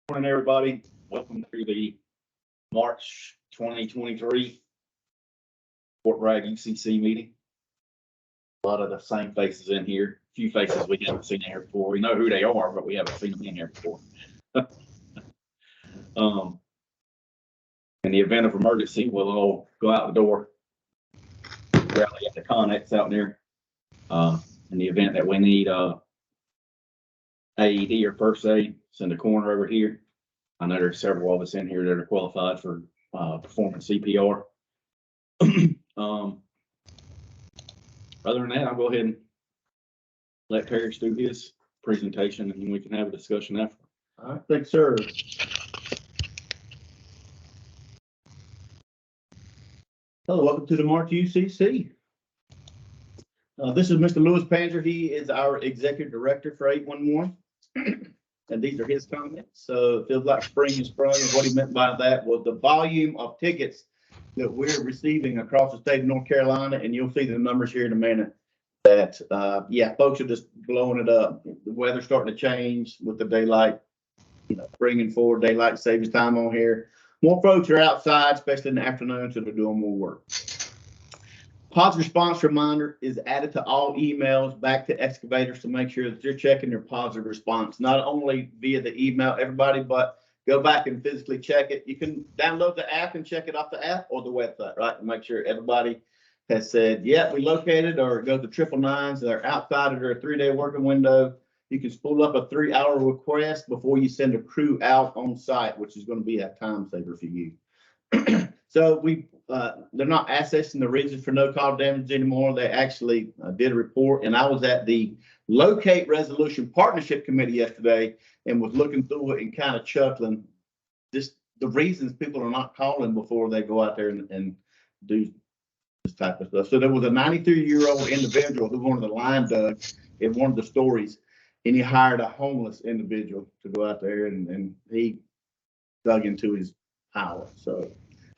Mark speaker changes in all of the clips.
Speaker 1: Morning, everybody. Welcome to the March 2023 Fort Bragg UCC meeting. A lot of the same faces in here. A few faces we haven't seen in here before. We know who they are, but we haven't seen them in here before. In the event of emergency, we'll all go out the door, rally at the Connex out there. In the event that we need AED or first aid, send a coroner over here. I know there's several of us in here that are qualified for performing CPR. Other than that, I'll go ahead and let Parrish do his presentation, and then we can have a discussion after.
Speaker 2: All right, thanks, sir. Hello, welcome to the March UCC. This is Mr. Louis Panzer. He is our executive director for 811. And these are his comments. So it feels like spring is sprung. And what he meant by that was the volume of tickets that we're receiving across the state of North Carolina. And you'll see the numbers here in a minute that, folks are just blowing it up. The weather's starting to change with the daylight, bringing forward daylight savings time on here. More folks are outside, especially in the afternoon, so they're doing more work. Positive response reminder is added to all emails back to excavators to make sure that you're checking your positive response, not only via the email, everybody, but go back and physically check it. You can download the app and check it off the app or the website, right? And make sure everybody has said, yeah, we located, or go to 999s. They're outside of their 3-day working window. You can spool up a 3-hour request before you send a crew out on site, which is going to be a time saver for you. So they're not accessing the reasons for no call damage anymore. They actually did a report, and I was at the Locate Resolution Partnership Committee yesterday and was looking through it and kind of chuckling. Just the reasons people are not calling before they go out there and do this type of stuff. So there was a 93-year-old individual who wanted the line dug in one of the stories, and he hired a homeless individual to go out there and he dug into his house. So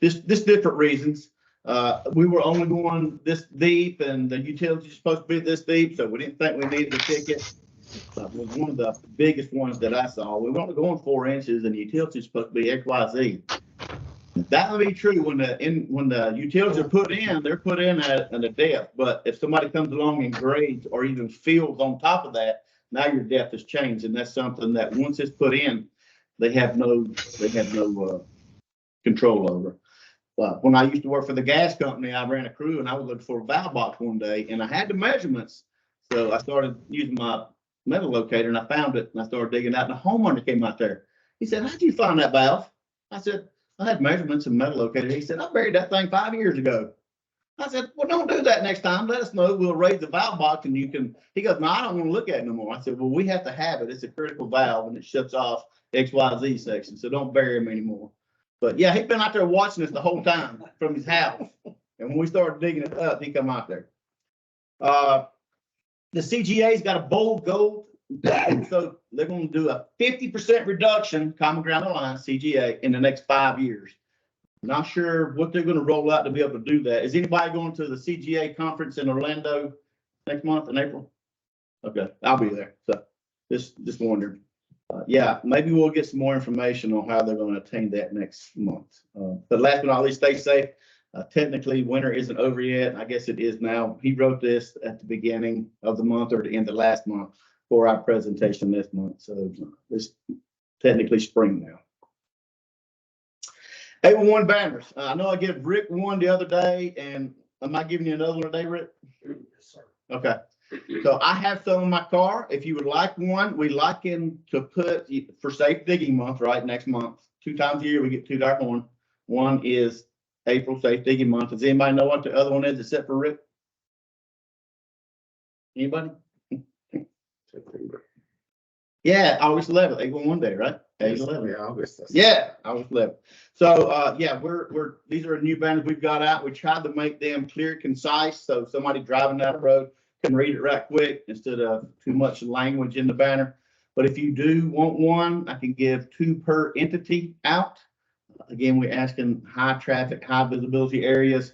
Speaker 2: this different reasons. We were only going this deep, and the utility is supposed to be this deep, so we didn't think we needed a ticket. It was one of the biggest ones that I saw. We were only going 4 inches, and the utility is supposed to be XYZ. That would be true when the utilities are put in. They're put in at a depth. But if somebody comes along and grades or even fills on top of that, now your depth has changed, and that's something that once it's put in, they have no control over. When I used to work for the gas company, I ran a crew, and I was looking for a valve box one day, and I had the measurements. So I started using my metal locator, and I found it, and I started digging out, and a homeowner came out there. He said, "How'd you find that valve?" I said, "I had measurements and metal locator." He said, "I buried that thing 5 years ago." I said, "Well, don't do that next time. Let us know. We'll raise the valve box, and you can." He goes, "No, I don't want to look at it no more." I said, "Well, we have to have it. It's a critical valve, and it shuts off XYZ section, so don't bury him anymore." But yeah, he'd been out there watching us the whole time from his house. And when we started digging it up, he come out there. The CGA's got a bold goal. So they're going to do a 50% reduction, common ground alliance, CGA, in the next 5 years. Not sure what they're going to roll out to be able to do that. Is anybody going to the CGA conference in Orlando next month in April? Okay, I'll be there. So just wondered. Maybe we'll get some more information on how they're going to attain that next month. But last but not least, stay safe. Technically, winter isn't over yet. I guess it is now. He wrote this at the beginning of the month or the end of last month for our presentation this month. So it's technically spring now. 811 banners. I know I gave Rick one the other day, and am I giving you another one today, Rick?
Speaker 3: Yes, sir.
Speaker 2: Okay. So I have some in my car. If you would like one, we like him to put for Safe Digging Month, right? Next month, 2 times a year, we get 2 dark one. One is April Safe Digging Month. Does anybody know what the other one is except for Rick? Anybody? Yeah, August 11th, 811 day, right? August 11th.
Speaker 3: Yeah, August.
Speaker 2: Yeah, August 11th. So we're these are new banners we've got out. We tried to make them clear, concise, so somebody driving down the road can read it right quick instead of too much language in the banner. But if you do want one, I can give 2 per entity out. Again, we're asking high traffic, high visibility areas.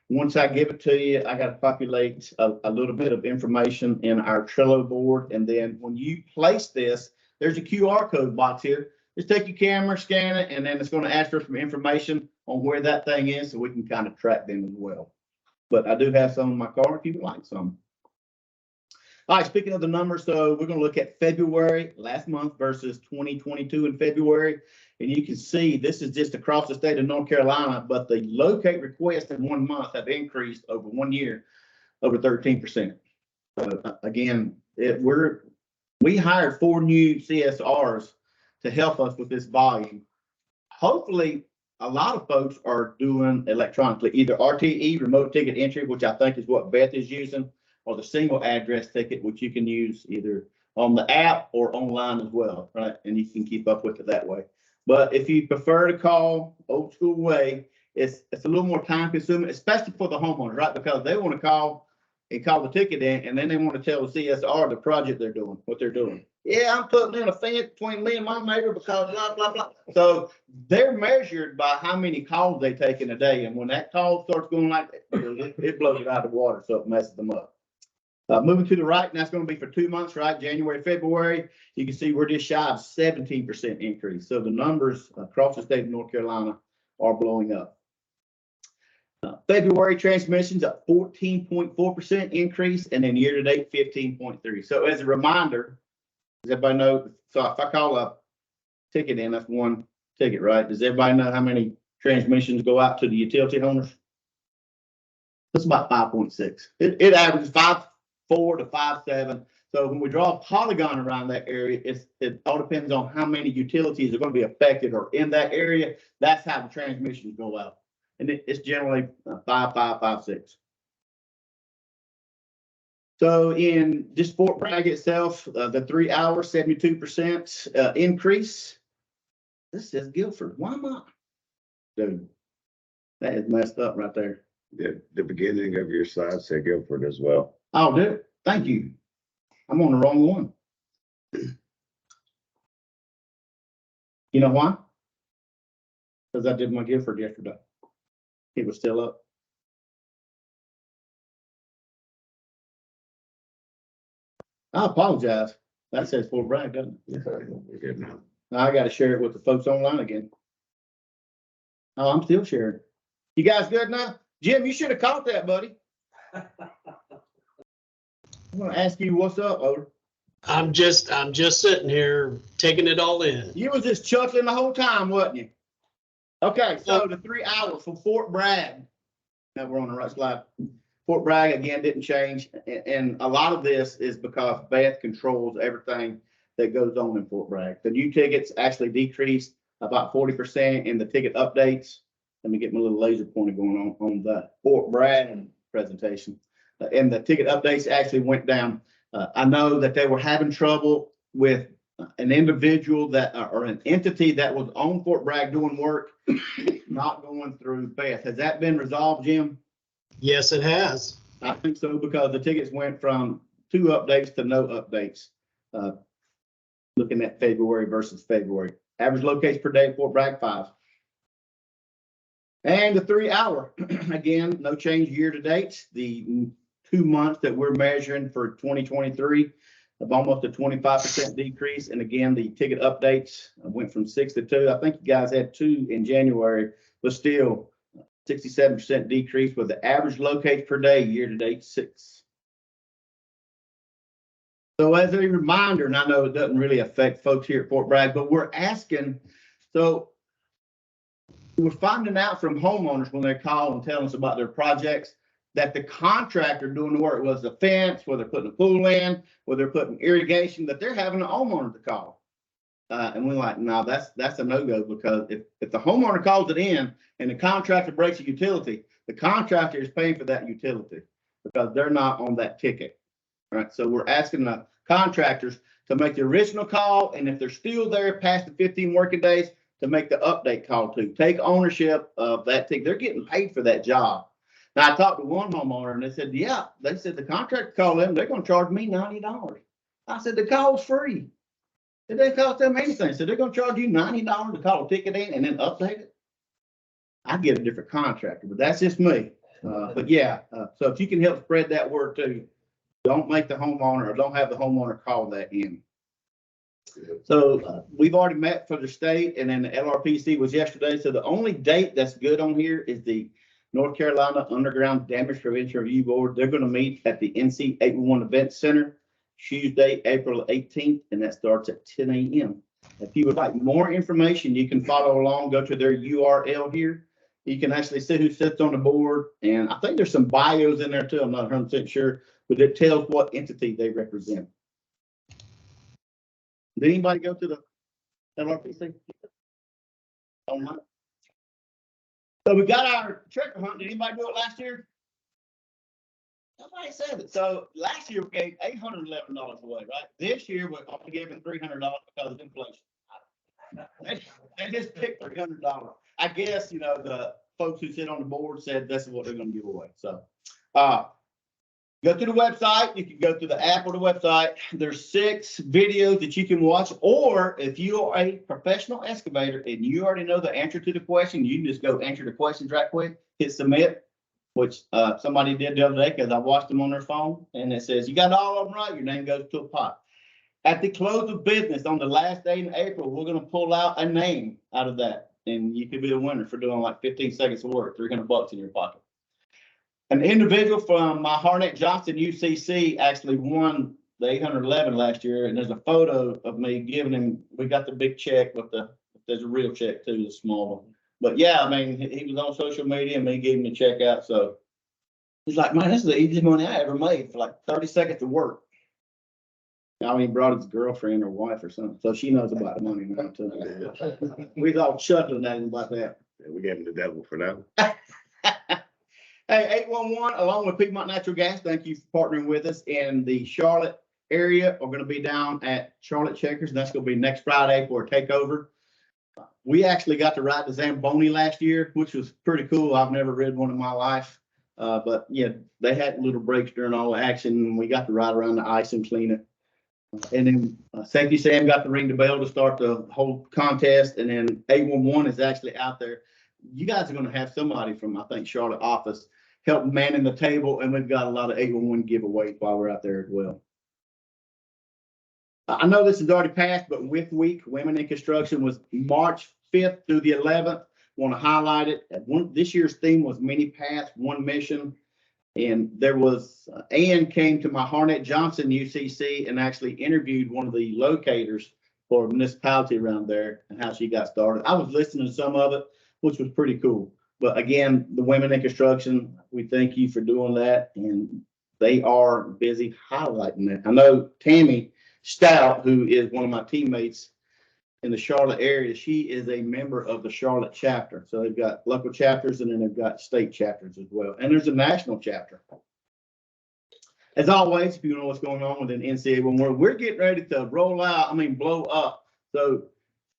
Speaker 2: Once I give it to you, I got to populate a little bit of information in our Trello board. And then when you place this, there's a QR code box here. just take your camera, scan it, and then it's going to ask for some information on where that thing is so we can kind of track them as well. But I do have some in my car if you would like some. All right, speaking of the numbers, so we're going to look at February last month versus 2022 in February. And you can see this is just across the state of North Carolina, but the locate requests in 1 month have increased over 1 year, over 13%. Again, we hired 4 new CSRs to help us with this volume. Hopefully, a lot of folks are doing electronically, either RTE, remote ticket entry, which I think is what Beth is using, or the single address ticket, which you can use either on the app or online as well, right? And you can keep up with it that way. But if you prefer to call old school way, it's a little more time consuming, especially for the homeowners, right? Because they want to call and call the ticket in, and then they want to tell the CSR the project they're doing, what they're doing. Yeah, I'm putting in a fence between me and my neighbor because blah, blah, blah. So they're measured by how many calls they take in a day. And when that call starts going like that, it blows it out of the water, so it messes them up. Moving to the right, and that's going to be for 2 months, right? January, February. You can see we're just shy of 17% increase. So the numbers across the state of North Carolina are blowing up. February transmissions up 14.4% increase, and then year to date 15.3. So as a reminder, does everybody know? So if I call a ticket in, that's 1 ticket, right? Does everybody know how many transmissions go out to the utility owners? That's about 5.6. It averages 5.4 to 5.7. So when we draw a polygon around that area, it all depends on how many utilities are going to be affected or in that area. That's how the transmissions go out. And it's generally 5.6. So in just Fort Bragg itself, the 3 hour, 72% increase. This says Guilford. Why am I? Dude, that is messed up right there.
Speaker 3: The beginning of your slide said Guilford as well.
Speaker 2: I'll do it. Thank you. I'm on the wrong one. You know why? Because I did my Guilford yesterday. It was still up. I apologize. That says Fort Bragg, doesn't it?
Speaker 3: We're good now.
Speaker 2: Now I got to share it with the folks online again. Oh, I'm still sharing. You guys good now? Jim, you should have caught that, buddy. I'm going to ask you what's up, Oda.
Speaker 4: I'm just sitting here taking it all in.
Speaker 2: You was just chuckling the whole time, wasn't you? Okay, so the 3 hours from Fort Bragg. Now we're on the right slide. Fort Bragg again didn't change, and a lot of this is because Beth controls everything that goes on in Fort Bragg. The new tickets actually decreased about 40% in the ticket updates. Let me get my little laser pointer going on the Fort Bragg presentation. And the ticket updates actually went down. I know that they were having trouble with an individual that or an entity that was on Fort Bragg doing work, not going through Beth. Has that been resolved, Jim?
Speaker 4: Yes, it has.
Speaker 2: I think so, because the tickets went from 2 updates to no updates. Looking at February versus February. Average locates per day, Fort Bragg 5. And the 3 hour, again, no change year to date. The 2 months that we're measuring for 2023 of almost a 25% decrease. And again, the ticket updates went from 6 to 2. I think you guys had 2 in January, but still 67% decrease with the average locates per day year to date 6. So as a reminder, and I know it doesn't really affect folks here at Fort Bragg, but we're asking, so we're finding out from homeowners when they call and tell us about their projects that the contractor doing the work, was the fence, whether they're putting a pool in, whether they're putting irrigation, that they're having an homeowner to call. And we're like, no, that's a no-go, because if the homeowner calls it in and the contractor breaks a utility, the contractor is paying for that utility because they're not on that ticket. All right, so we're asking the contractors to make the original call, and if they're still there past the 15 working days, to make the update call too. Take ownership of that ticket. They're getting paid for that job. Now I talked to one homeowner and they said, yeah, they said the contractor called them, they're going to charge me $90. I said, the call's free. It didn't cost them anything. So they're going to charge you $90 to call a ticket in and then update it. I get a different contractor, but that's just me. But yeah, so if you can help spread that word too, don't make the homeowner, or don't have the homeowner call that in. So we've already met for the state, and then the LRPC was yesterday. So the only date that's good on here is the North Carolina Underground Damage Prevention Review Board. They're going to meet at the NC 811 Event Center Tuesday, April 18th, and that starts at 10 a.m. If you would like more information, you can follow along, go to their URL here. You can actually see who sits on the board, and I think there's some bios in there too. I'm not 100% sure, but it tells what entity they represent. Did anybody go to the LRPC? Online. So we got our treasure hunt. Did anybody do it last year? Nobody said it. So last year we gave $811 away, right? This year we're only giving $300 because of inflation. They just picked $300. I guess, you know, the folks who sit on the board said this is what they're going to give away. So go to the website. You can go to the app or the website. There's 6 videos that you can watch. Or if you are a professional excavator and you already know the answer to the question, you can just go answer the questions right quick, hit submit, which somebody did the other day because I watched them on their phone. And it says, you got all of them right, your name goes to a pot. At the close of business on the last day in April, we're going to pull out a name out of that. And you could be the winner for doing like 15 seconds of work, $300 in your pocket. An individual from my Harnett Johnson UCC actually won the 811 last year, and there's a photo of me giving him. We got the big check, but there's a real check too, the small one. But yeah, I mean, he was on social media, and me gave him the check out. So he's like, man, this is the easiest money I ever made for like 30 seconds of work. I mean, he brought his girlfriend or wife or something, so she knows about the money now too. We was all chuckling at him about that.
Speaker 3: Yeah, we gave him the devil for that.
Speaker 2: Hey, 811, along with Piedmont Natural Gas, thank you for partnering with us. In the Charlotte area, we're going to be down at Charlotte Checkers, and that's going to be next Friday for a takeover. We actually got to ride the Zamboni last year, which was pretty cool. I've never ridden one in my life. But yeah, they had little breaks during all the action, and we got to ride around the ice and clean it. And then Safety Sam got to ring the bell to start the whole contest, and then 811 is actually out there. You guys are going to have somebody from, I think, Charlotte office help manning the table, and we've got a lot of 811 giveaways while we're out there as well. I know this has already passed, but WIC Week, Women in Construction, was March 5th through the 11th. Want to highlight it. This year's theme was Many Paths, One Mission. And there was, Ann came to my Harnett Johnson UCC and actually interviewed one of the locators for a municipality around there and how she got started. I was listening to some of it, which was pretty cool. But again, the Women in Construction, we thank you for doing that. And they are busy highlighting that. I know Tammy Stout, who is one of my teammates in the Charlotte area, she is a member of the Charlotte chapter. So they've got local chapters, and then they've got state chapters as well. And there's a national chapter. As always, if you know what's going on within NCAA, we're getting ready to blow up. So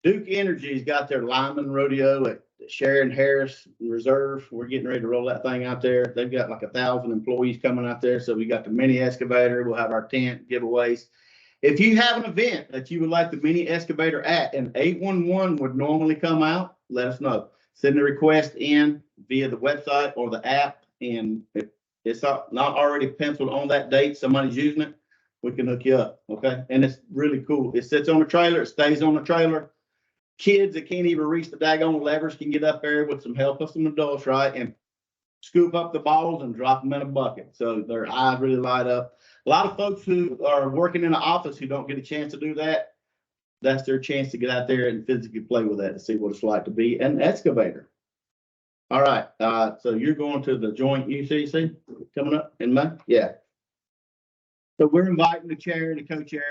Speaker 2: Duke Energy's got their Lyman Rodeo at Sharon Harris Reserve. We're getting ready to roll that thing out there. They've got like 1,000 employees coming out there. So we got the mini excavator. We'll have our tent giveaways. If you have an event that you would like the mini excavator at, and 811 would normally come out, let us know. Send the request in via the website or the app. And if it's not already penciled on that date, somebody's using it, we can hook you up. Okay. And it's really cool. It sits on the trailer. It stays on the trailer. Kids that can't even reach the daggone levers can get up there with some help of some adults, right? And scoop up the balls and drop them in a bucket. So their eyes really light up. A lot of folks who are working in the office who don't get a chance to do that, that's their chance to get out there and physically play with that to see what it's like to be an excavator. All right. So you're going to the joint UCC coming up in May? Yeah. So we're inviting the chair and the co-chair,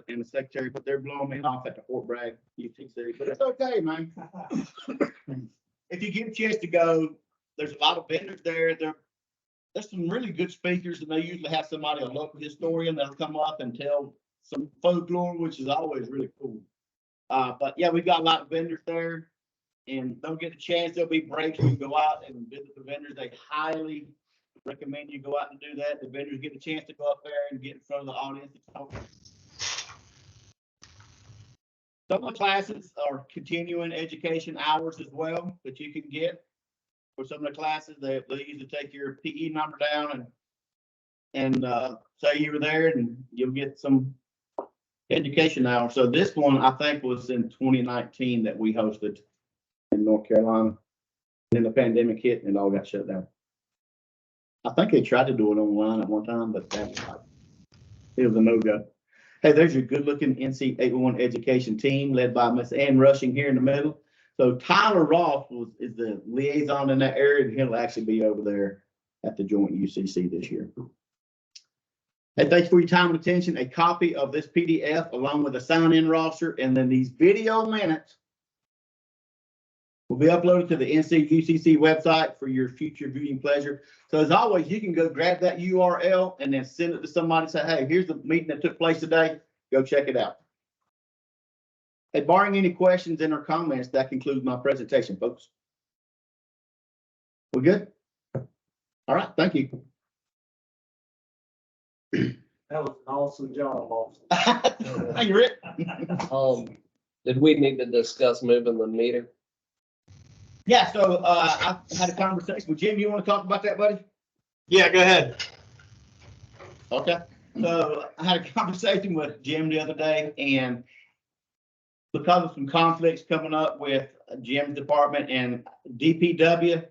Speaker 2: and the secretary, but they're blowing me off at the Fort Bragg UCC. But it's okay, man. If you get a chance to go, there's a lot of vendors there. There's some really good speakers, and they usually have somebody, a local historian, that'll come up and tell some folklore, which is always really cool. But yeah, we've got a lot of vendors there, and don't get a chance. There'll be breaks. You can go out and visit the vendors. They highly recommend you go out and do that. The vendors get a chance to go up there and get in front of the audience and talk. Some of the classes are continuing education hours as well that you can get. For some of the classes, they usually take your PE number down and say you were there, and you'll get some Education hour. So this one, I think, was in 2019 that we hosted in North Carolina. Then the pandemic hit and it all got shut down. I think they tried to do it online at one time, but it was a no-go. Hey, there's your good-looking NC 811 education team led by Miss Ann Rushing here in the middle. So Tyler Ross is the liaison in that area, and he'll actually be over there at the joint UCC this year. Hey, thanks for your time and attention. A copy of this PDF along with a sign-in roster and then these video minutes will be uploaded to the NC UCC website for your future viewing pleasure. So as always, you can go grab that URL and then send it to somebody and say, hey, here's the meeting that took place today. Go check it out. Hey, barring any questions and or comments, that concludes my presentation, folks. We good? All right, thank you.
Speaker 5: That was an awesome job, Austin.
Speaker 2: Thank you, Rick.
Speaker 6: Did we need to discuss moving the meter?
Speaker 2: Yeah, so I had a conversation with Jim. You want to talk about that, buddy?
Speaker 4: Yeah, go ahead.
Speaker 2: Okay. So I had a conversation with Jim the other day, and because of some conflicts coming up with Jim's department and DPW,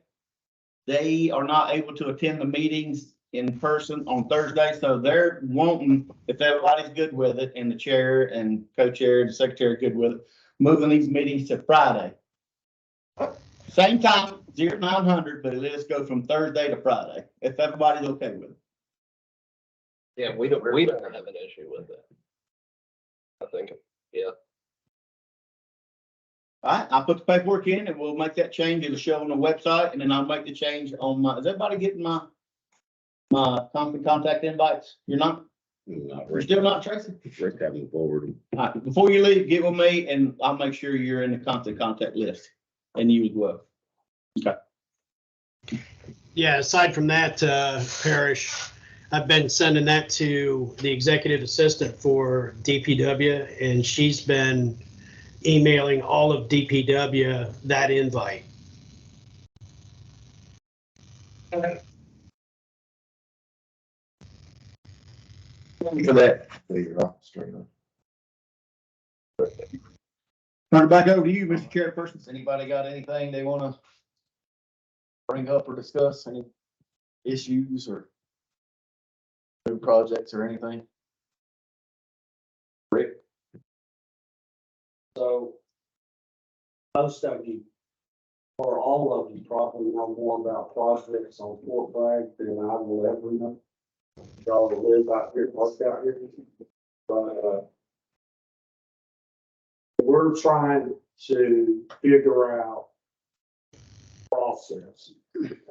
Speaker 2: they are not able to attend the meetings in person on Thursday. So they're wanting, if everybody's good with it, and the chair and co-chair and secretary are good with it, moving these meetings to Friday. Same time, 0900, but let's go from Thursday to Friday, if everybody's okay with it.
Speaker 6: Yeah, we don't have an issue with it. I think, yeah.
Speaker 2: All right, I'll put the paperwork in and we'll make that change. It'll show on the website, and then I'll make the change on my, is everybody getting my constant contact invites? You're not? You're still not, Tracy?
Speaker 3: Rick having forward.
Speaker 2: All right, before you leave, get with me and I'll make sure you're in the constant contact list, and you as well. Okay.
Speaker 4: Yeah, aside from that, Parrish, I've been sending that to the executive assistant for DPW, and she's been emailing all of DPW that invite.
Speaker 2: For that. Turn it back over to you, Mr. Chairperson. Anybody got anything they want to bring up or discuss? Any issues or new projects or anything? Rick?
Speaker 5: So most of you, or all of you, probably know more about projects on Fort Bragg than I will ever know. Y'all live out here, work out here. But we're trying to figure out process,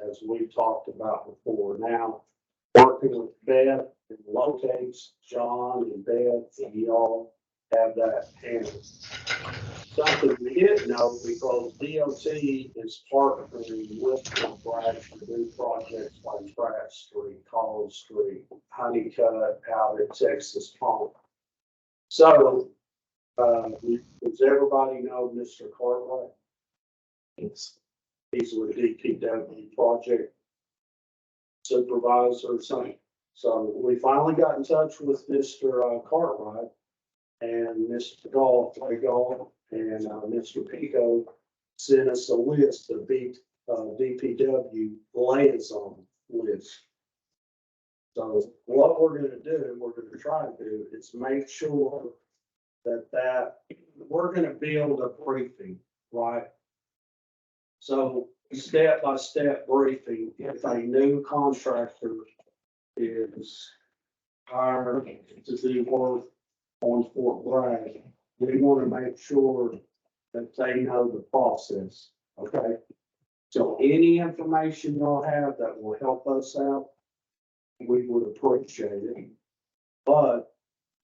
Speaker 5: as we talked about before. Now, working with Beth and locates, John and Beth, and y'all have that handled. Something we didn't know, because DOT is partnering with Fort Bragg to do projects like Pratt Street, College Street, Honeycutt out at Texas Pond. So, does everybody know Mr. Cartwright?
Speaker 2: Yes.
Speaker 5: He's with DPW project supervisor or something. So we finally got in touch with Mr. Cartwright and Mr. Gall, and Mr. Pico sent us a list of DPW liaison list. So what we're gonna do, we're gonna try to do is make sure that we're gonna build a briefing, right? So step-by-step briefing, if a new contractor is hired to do work on Fort Bragg, we want to make sure that they know the process, okay? So any information y'all have that will help us out, we would appreciate it. But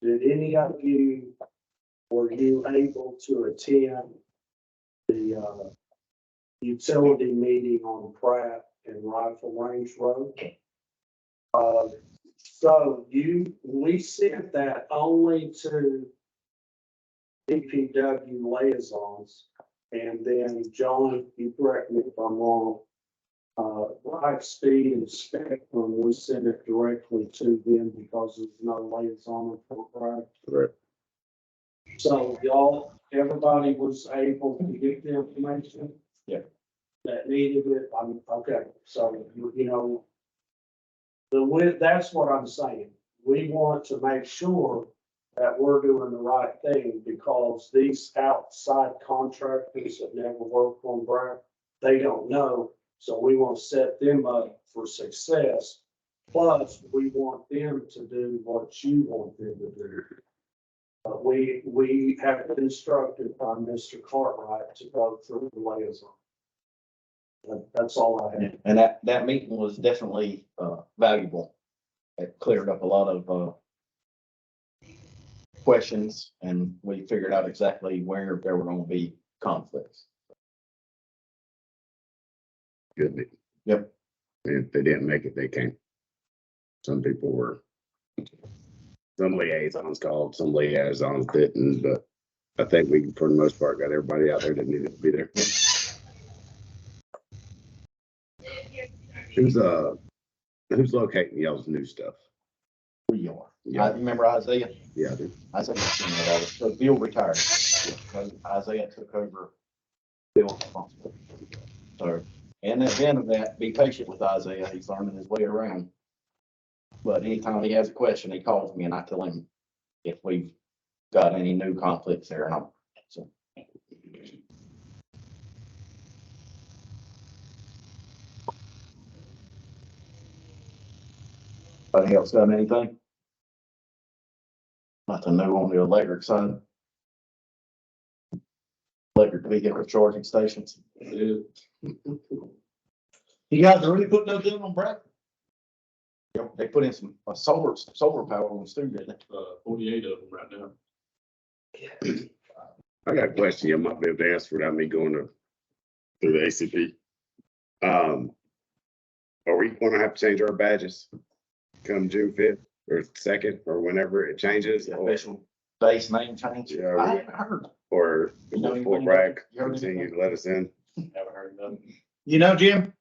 Speaker 5: did any of you, were you able to attend the utility meeting on Pratt and Rifle Range Road? So we sent that only to DPW liaisons, and then John, you correct me if I'm wrong, Light Speed and Spectrum, we sent it directly to them because there's no liaison for Pratt.
Speaker 3: Correct.
Speaker 5: So y'all, everybody was able to get the information?
Speaker 2: Yeah.
Speaker 5: That needed it, okay, so, you know, that's what I'm saying. We want to make sure that we're doing the right thing because these outside contractors that never worked on Bragg, they don't know. So we want to set them up for success. Plus, we want them to do what you want them to do. We have been instructed by Mr. Cartwright to go through the liaison. That's all I have.
Speaker 2: And that meeting was definitely, valuable. It cleared up a lot of, questions and we figured out exactly where there were gonna be conflicts.
Speaker 3: Good. meeting.
Speaker 2: Yep.
Speaker 3: If they didn't make it, they came. Some people were. Some liaisons called, some liaisons didn't, but I think we, for the most part, got everybody out there that needed to be there. Who's locating y'all's new stuff?
Speaker 2: We are. I
Speaker 3: Yeah,
Speaker 2: remember Isaiah.
Speaker 3: yeah, I do.
Speaker 2: Isaiah, so Bill retired. So Isaiah took over Bill's responsibility. So, in the event of that, be patient with Isaiah. He's learning his way around. But anytime he has a question, he calls me and I tell him if we've got any new conflicts there. And so. Anybody else got anything? Nothing new on the electric side. Electric vehicle charging stations. You guys are really putting those in on Bragg? Yep, they put in some solar power on the studio, didn't they?
Speaker 7: 48 of them right now.
Speaker 3: I got a question you might be able to answer without me going through the ACP. Are we gonna have to change our badges come June 5th or 2nd or whenever it changes?
Speaker 2: The official base name change.
Speaker 3: Yeah,
Speaker 2: I haven't heard.
Speaker 3: Or
Speaker 2: You know
Speaker 3: will
Speaker 2: anything about
Speaker 3: Bragg
Speaker 2: it? You heard
Speaker 3: continue
Speaker 2: anything?
Speaker 3: to let us in?
Speaker 7: Haven't heard nothing.
Speaker 2: You know, Jim?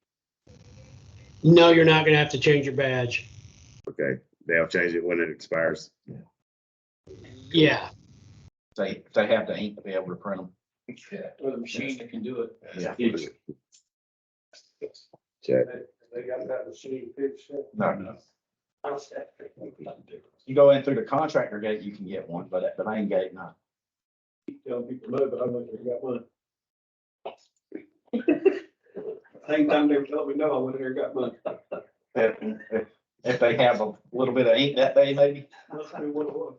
Speaker 4: No, you're not gonna have to change your badge.
Speaker 3: Okay, they'll change it when it expires.
Speaker 4: Yeah,
Speaker 2: They have the ink to be able to print them.
Speaker 7: Yeah, with a machine that can do it.
Speaker 2: Yeah.
Speaker 3: Check.
Speaker 5: They got that machine fixed.
Speaker 2: No. You go in through the contractor gate, you can get one, but at the main gate, no.
Speaker 7: Telling people no, but I went there and got one. Same time they were telling me no, I went there and got one.
Speaker 2: If they have a little bit of ink that day, maybe.
Speaker 7: Must be what it was.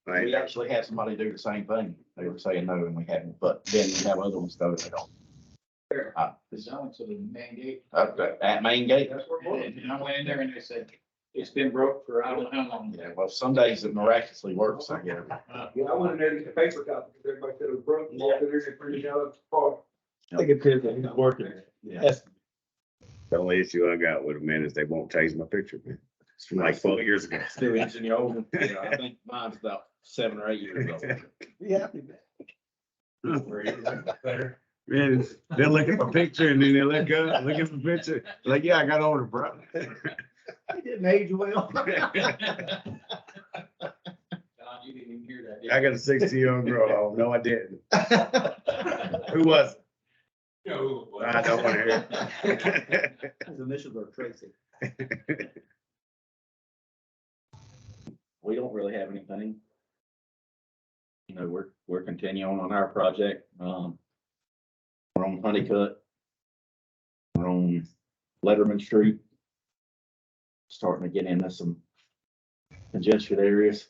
Speaker 3: I
Speaker 2: We actually had somebody do the same thing. They were saying no and we hadn't, but then you have other ones though, they don't.
Speaker 7: It's on to the main gate.
Speaker 2: At main gate.
Speaker 7: That's where it was. And I went in there and they said, it's been broke for I don't know how long.
Speaker 2: Yeah, well, some days it miraculously works, I guess.
Speaker 7: Yeah, I went in there to get the paper copy because everybody said it was broke. Walked in there and printed it out.
Speaker 2: I think it is, it's working. Yeah.
Speaker 3: The only issue I got with them, man, is they won't change my picture, man. It's from like 12 years ago.
Speaker 2: Still using your old one. Yeah, I think mine's about 7 or 8 years old. Yeah.
Speaker 7: Better.
Speaker 3: Man, they'll look at my picture and then they'll look up, look at my picture. Like, yeah, I got older, bro.
Speaker 2: I didn't age well.
Speaker 7: Don, you didn't even hear that. did
Speaker 3: I got a 60-year-old girl. No, I didn't. Who was it?
Speaker 7: you? No.
Speaker 3: I don't want to hear.
Speaker 2: His initials are Tracy. We don't really have anything. You know, we're continuing on our project. We're on Honeycutt. We're on Letterman Street. Starting to get into some congested areas.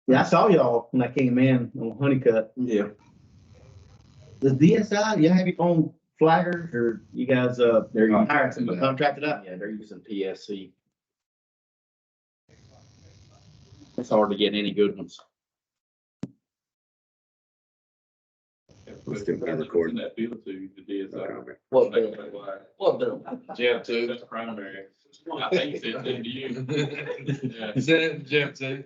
Speaker 8: Yeah, I saw y'all when I came in on Honeycutt.
Speaker 2: Yeah.
Speaker 8: Does DSI, you have your own flaggers or you guys, they're hiring somebody contracted out?
Speaker 2: Yeah, they're using PSC. It's hard to get any good ones.
Speaker 3: We're still being recorded.
Speaker 7: That bill to the DSI.
Speaker 6: What bill? What bill?
Speaker 7: Jeff too. That's primary. I think it's in to you. Yeah.
Speaker 6: Is that Jeff too?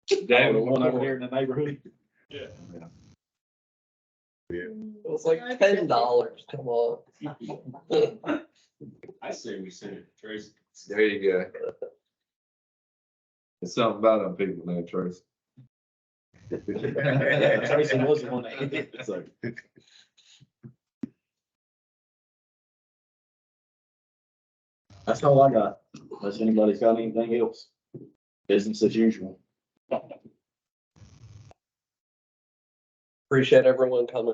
Speaker 2: The one over there in the neighborhood.
Speaker 7: Yeah.
Speaker 6: It's like $10. Come on.
Speaker 7: I say we send it to Tracy.
Speaker 6: There you go.
Speaker 7: It's something about them people, man, Tracy.
Speaker 1: Tracy was the one that hit it, so. That's all I got. Unless anybody's got anything else. Business as usual.
Speaker 6: Appreciate everyone coming.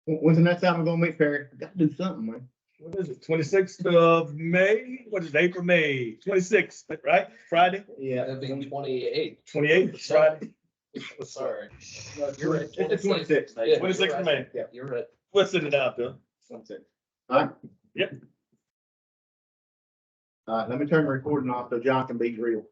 Speaker 2: When's the next time we're gonna meet, Perry? Got to do something, man.
Speaker 9: What is it, 26th of May? What is it, April, May, 26th, right? Friday,
Speaker 2: Yeah.
Speaker 6: That'd be 28.
Speaker 9: 28th, Friday.
Speaker 6: Sorry.
Speaker 2: You're right. It's the 26th.
Speaker 6: Yeah,
Speaker 9: 26th of May.
Speaker 2: Yeah.
Speaker 6: You're right.
Speaker 9: We'll send it out, Bill.
Speaker 2: 26th. All right.
Speaker 9: Yep.
Speaker 2: All right, let me turn the recording off so John can be real.